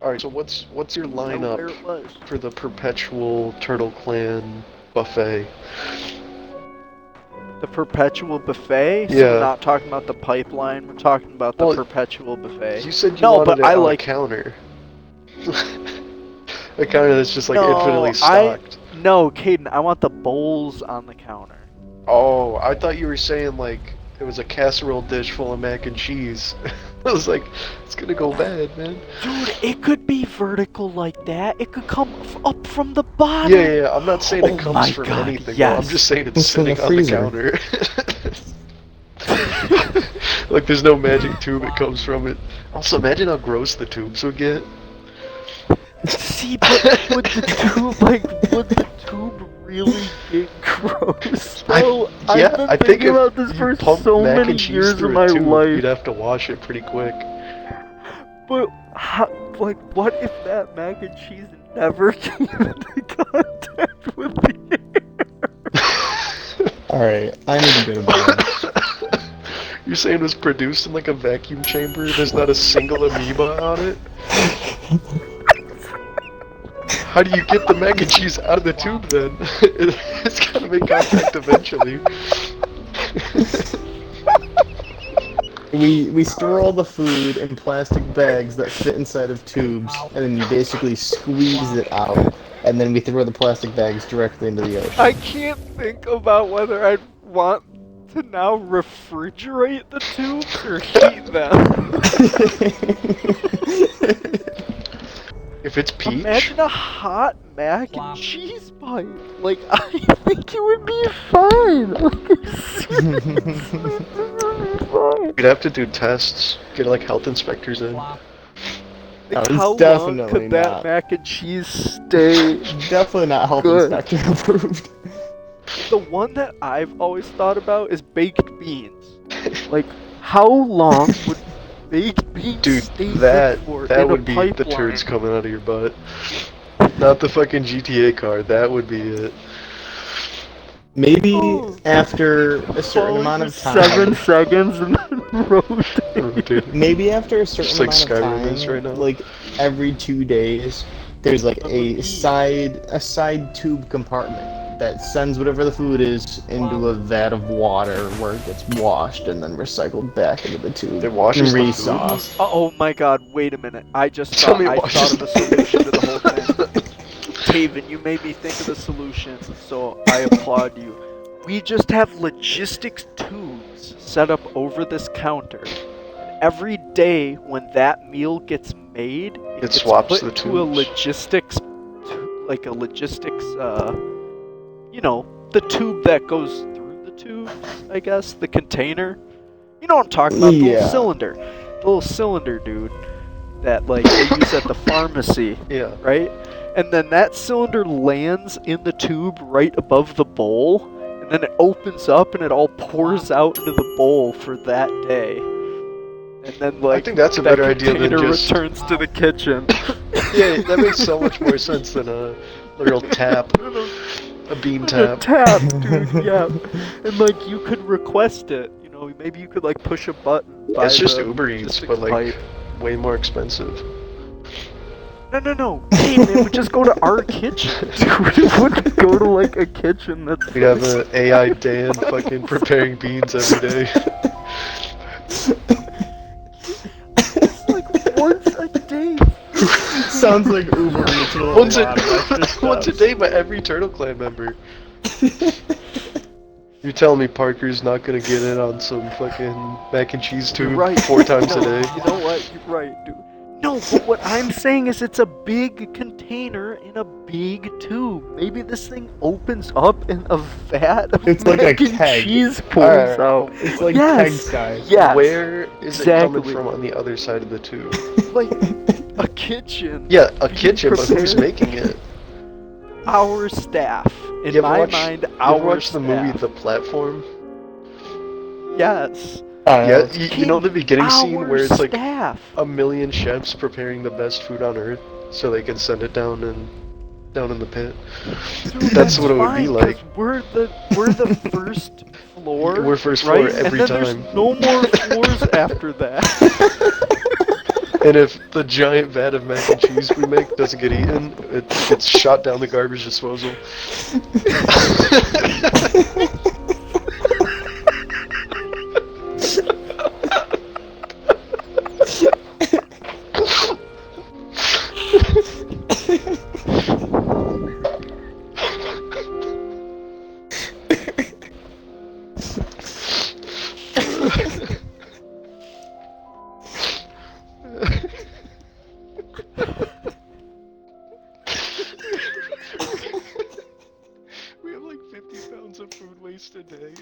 Alright, so what's your Where lineup it was. for the Perpetual Turtle Clan buffet? The Perpetual Buffet? So Yeah. we're not talking about the pipeline, we're talking about the Well, Perpetual Buffet. You said you No, wanted but it I on like... a counter. A counter that's just like infinitely No, stocked. No, Caden, I want the bowls on the counter. Oh, I thought you were saying like it was a casserole dish full of mac and cheese. I was like, it's gonna go bad, man. Dude, it could be vertical like that. It could come up from the bottom. Yeah, I'm not saying it comes from anything. Yes. Though. I'm just saying it's It's from sitting the on the freezer. counter. Like there's no magic tube it comes from it. Also, imagine how gross the tubes would get. See, but would the tube really get gross? No, I've been thinking about this for so many years of my life. You'd have to wash it pretty quick. But what if that mac and cheese never came into contact with the air? Alright, I need to go to bed. You're saying it was produced in like a vacuum chamber? There's not a single amoeba on it? How do you get the mac and cheese out of the tube then? It's gotta make contact eventually. We store all the food in plastic bags that fit inside of tubes, and then you basically squeeze it out, and then we throw the plastic bags directly into the ocean. I can't think about whether I'd want to now refrigerate the tubes or heat them. If it's peach... Imagine a hot mac and cheese pipe. Like, I think it would be fine. You'd have to do tests, get like health inspectors in. No, How it's long definitely could that not. mac and cheese stay? Definitely not health Good. inspector approved. The one that I've always thought about is baked beans. Like, how long would baked beans Dude, stay that for that in would a be pipeline? the turds coming out of your butt. Not the fucking GTA car, that would be it. Maybe after a certain amount of time. 7 seconds and then rotate. Maybe after a certain Just like amount of Skyrim time, is right now. like every 2 days, there's like a side tube compartment that sends whatever the food is into a vat of water where it gets washed and then recycled back into the tube. It washes and the food? resauced. Oh my god, wait a minute. I just Tell me thought, it washes of a solution to the whole thing. Taven, you made me think of the solution, so I applaud you. We just have logistics tubes set up over this counter. And every day when that meal gets made, it gets swaps put the into a tubes. logistics, you know, the tube that goes through the tube, I guess, the container. You know what I'm talking about, the little cylinder, dude, that like they use at the pharmacy, Yeah. right? And then that cylinder lands in the tube right above the bowl, and then it opens up and it all pours out into the bowl for that day. And then like I think that's a that better idea than container just... returns to the kitchen. Yeah, that makes so much more sense than a real tap. A bean tap. A tap, dude, yeah. And like you could request it, you know, maybe you could like push a button. It's just the Uber Eats, logistics but like pipe. way more expensive. No. Hey, it would just go to our kitchen, dude. It wouldn't go to like a kitchen that's. We'd have an AI Dan fucking preparing beans every day. It's like once a day. Sounds like Uber Eats with a Once lot of extra once a steps. day by every Turtle Clan member. You're telling me Parker's not gonna get in on some fucking mac and cheese tube You're right. 4 times a No, day? You know what? You're right, dude. No, but what I'm saying is it's a big container in a big tube. Maybe this thing opens up and a vat of It's like mac a and keg. cheese pours Alright. out. It's like Yes. keg size. Yes. Where is it coming Exactly. from on the other side of the tube? Like a kitchen. Yeah, a kitchen, but who's prepared. making it? Our staff. In You ever my watch- mind, You our ever watch staff. the movie The Platform? Yes. Yeah, you know the beginning scene Our where it's like staff. a million chefs preparing the best food on earth so they can send it down in the pit. Dude, That's what it would be fine, like. 'cause we're the first floor. We're first floor right? every and then time. There's no more floors after that. And if the giant vat of mac and cheese we make doesn't get eaten, it gets shot down the garbage disposal. We have like 50 pounds of food waste a day.